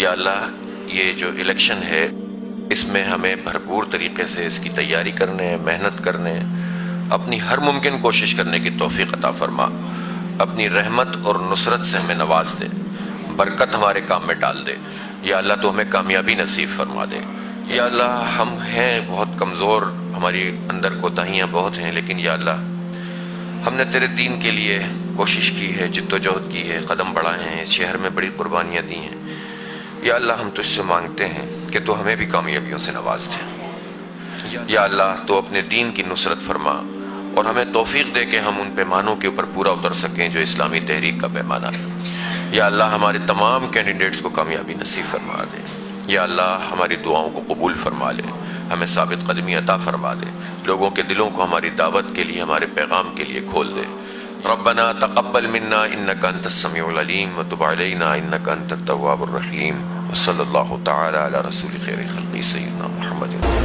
یا اللہ یہ جو الیکشن ہے اس میں ہمیں بھرپور طریقے سے اس کی تیاری کرنے، محنت کرنے، اپنی ہر ممکن کوشش کرنے کی توفیق عطا فرما، اپنی رحمت اور نصرت سے ہمیں نواز دے، برکت ہمارے کام میں ڈال دے۔ یا اللہ تو ہمیں کامیابی نصیب فرما دے۔ یا اللہ ہم ہیں بہت کمزور، ہماری اندر کوتاہیاں بہت ہیں، لیکن یا اللہ ہم نے تیرے دین کے لیے کوشش کی ہے، جد و جہد کی ہے، قدم بڑھائے ہیں، اس شہر میں بڑی قربانیاں دی ہیں۔ یا اللہ ہم تجھ سے مانگتے ہیں کہ تو ہمیں بھی کامیابیوں سے نواز دے۔ یا اللہ تو اپنے دین کی نصرت فرما اور ہمیں توفیق دے کہ ہم ان پیمانوں کے اوپر پورا اتر سکیں جو اسلامی تحریک کا پیمانہ ہے۔ یا اللہ ہمارے تمام کینڈیڈیٹس کو کامیابی نصیب فرما دے۔ یا اللہ ہماری دعاؤں کو قبول فرما لے، ہمیں ثابت قدمی عطا فرما دے، لوگوں کے دلوں کو ہماری دعوت کے لیے، ہمارے پیغام کے لیے کھول دے۔ ربنا تقبل منا انك انت السميع العليم وتب علينا انك انت التواب الرحيم وصلى الله تعالى على رسول خير خلقه سيدنا محمد